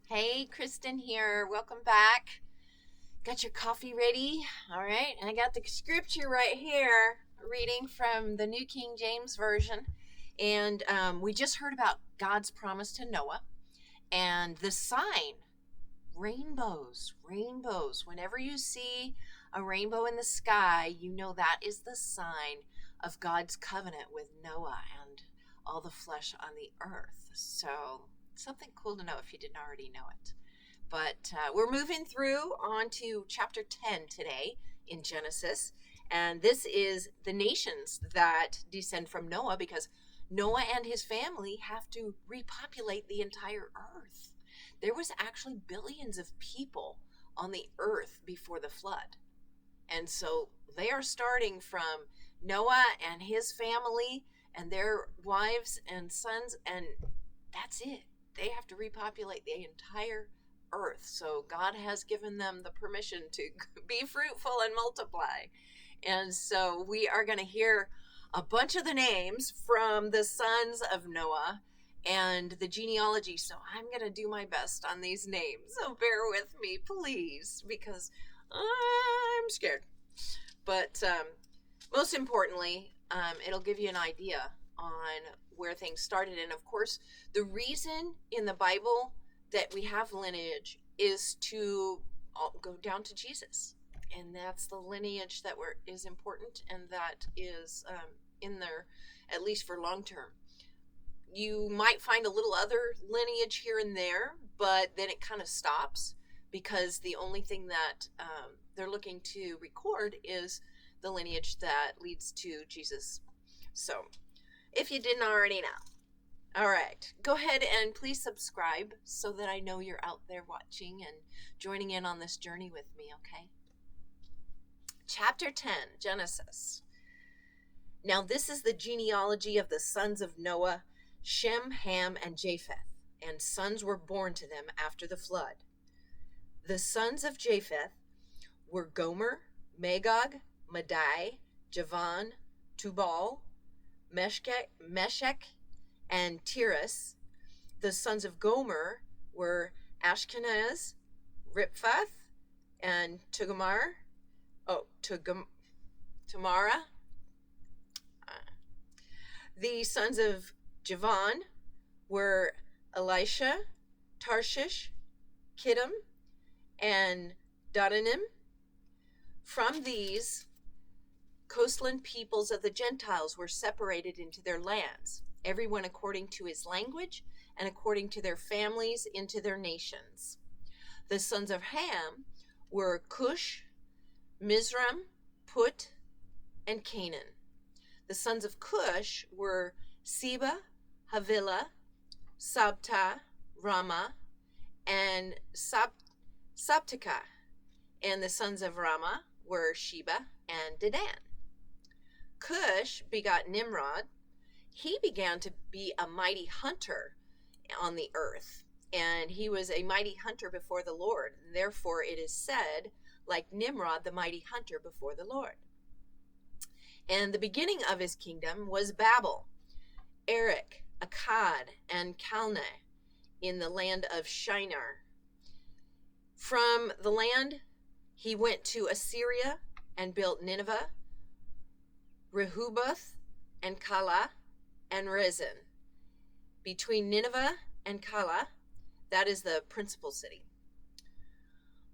Hey, Kristen here. Welcome back. Got your coffee ready? All right. And I got the scripture right here, reading from the New King James Version. And we just heard about God's promise to Noah and the sign rainbows. Rainbows. Whenever you see a rainbow in the sky, you know that is the sign of God's covenant with Noah and all the flesh on the earth. So, something cool to know if you didn't already know it. But we're moving through on to chapter 10 today in Genesis. And this is the nations that descend from Noah because Noah and his family have to repopulate the entire earth. There was actually billions of people on the earth before the flood. And so they are starting from Noah and his family and their wives and sons, and that's it. They have to repopulate the entire earth. So God has given them the permission to be fruitful and multiply. And so we are going to hear a bunch of the names from the sons of Noah and the genealogy. So I'm going to do my best on these names. So bear with me, please, because I'm scared. But most importantly, it'll give you an idea on where things started. And of course, the reason in the Bible that we have lineage is to go down to Jesus. And that's the lineage that is important, and that is in there, at least for long term. You might find a little other lineage here and there, but then it kind of stops because the only thing that they're looking to record is the lineage that leads to Jesus. So, if you didn't already know. All right, go ahead and please subscribe so that I know you're out there watching and joining in on this journey with me, okay? Chapter 10, Genesis. Now this is the genealogy of the sons of Noah, Shem, Ham, and Japheth, and sons were born to them after the flood. The sons of Japheth were Gomer, Magog, Madai, Javan, Tubal, Meshech, and Tiras. The sons of Gomer were Ashkenaz, Riphath, and Tamara. The sons of Javan were Elisha, Tarshish, Kittim, and Dodanim. From these, coastland peoples of the Gentiles were separated into their lands, everyone according to his language and according to their families into their nations. The sons of Ham were Cush, Mizraim, Put, and Canaan. The sons of Cush were Seba, Havilah, Sabta, Rama, and Sabteka. And the sons of Rama were Sheba and Dedan. Cush begot Nimrod. He began to be a mighty hunter on the earth, and he was a mighty hunter before the Lord. Therefore, it is said, like Nimrod, the mighty hunter before the Lord. And the beginning of his kingdom was Babel, Erech, Akkad, and Calneh in the land of Shinar. From the land, he went to Assyria and built Nineveh, Rehoboth, and Calah, and Rezin. Between Nineveh and Calah, that is the principal city.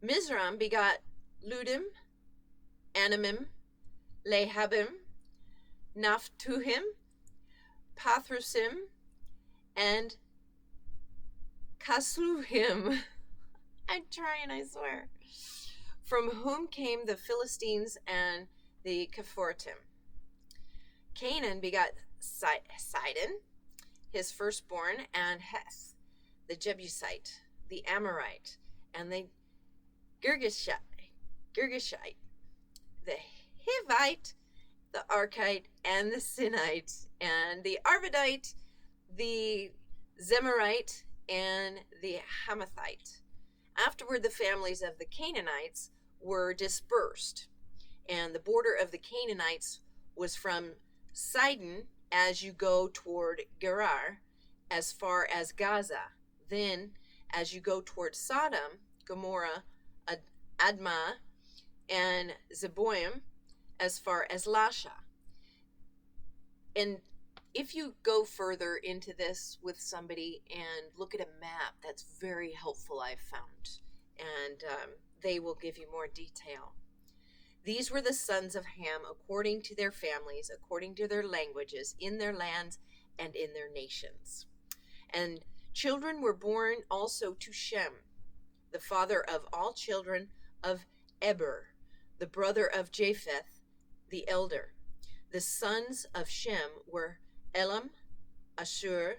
Mizraim begot Ludim, Anamim, Lehabim, Naphtuhim, Pathrusim, and Casluhim. I'm trying, I swear. From whom came the Philistines and the Caphoratim. Canaan begot Sidon, his firstborn, and Heth, the Jebusite, the Amorite, and the Girgashite, the Hivite, the Archite, and the Sinite, and the Arvadite, the Zemarite, and the Hamathite. Afterward, the families of the Canaanites were dispersed, and the border of the Canaanites was from Sidon as you go toward Gerar, as far as Gaza. Then as you go towards Sodom, Gomorrah, Admah, and Zeboim, as far as Lasha. And if you go further into this with somebody and look at a map, that's very helpful, I've found. And they will give you more detail. These were the sons of Ham according to their families, according to their languages, in their lands and in their nations. And children were born also to Shem, the father of all children of Eber, the brother of Japheth, the elder. The sons of Shem were Elam, Ashur,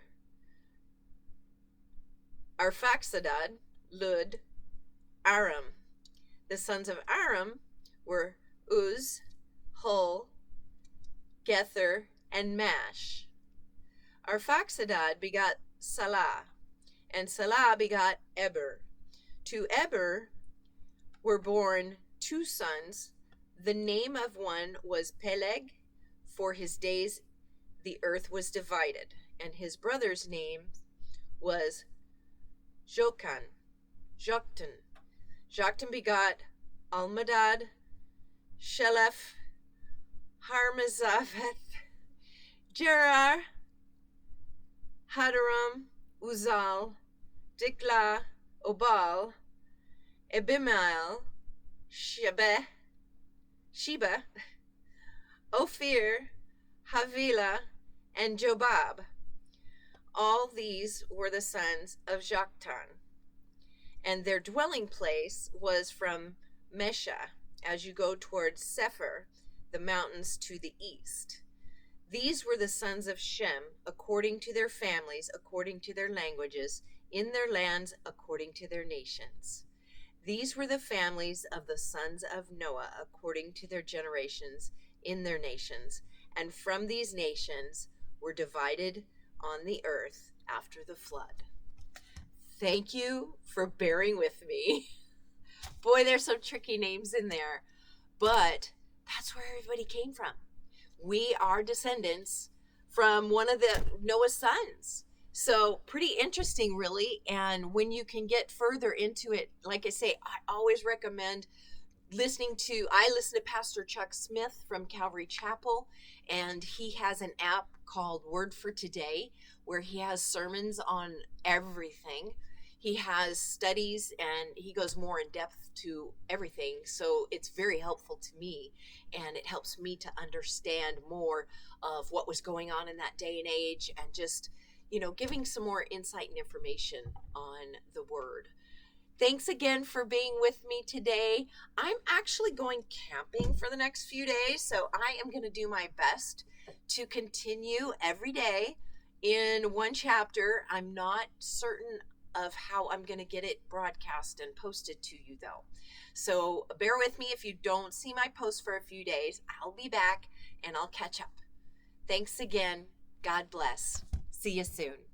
Arphaxadad, Lud, Aram. The sons of Aram were Uz, Hul, Gether, and Mash. Arphaxadad begot Salah, and Salah begot Eber. To Eber were born 2 sons. The name of one was Peleg, for his days the earth was divided, and his brother's name was Joktan. Joktan begot Almadad, Sheleph, Harmazaveth, Gerar, Hadaram, Uzal, Diklah, Obal, Abimael, Sheba, Ophir, Havilah, and Jobab. All these were the sons of Joktan. And their dwelling place was from Mesha, as you go towards Sephir, the mountains to the east. These were the sons of Shem, according to their families, according to their languages, in their lands, according to their nations. These were the families of the sons of Noah, according to their generations, in their nations. And from these nations were divided on the earth after the flood. Thank you for bearing with me. Boy, there's some tricky names in there, but that's where everybody came from. We are descendants from one of the Noah's sons. So pretty interesting, really. And when you can get further into it, like I say, I always recommend I listen to Pastor Chuck Smith from Calvary Chapel, and he has an app called Word for Today, where he has sermons on everything. He has studies, and he goes more in depth to everything. So it's very helpful to me, and it helps me to understand more of what was going on in that day and age, and just, giving some more insight and information on the Word. Thanks again for being with me today. I'm actually going camping for the next few days, so I am going to do my best to continue every day in one chapter. I'm not certain of how I'm going to get it broadcast and posted to you, though. So bear with me if you don't see my post for a few days. I'll be back and I'll catch up. Thanks again. God bless. See you soon.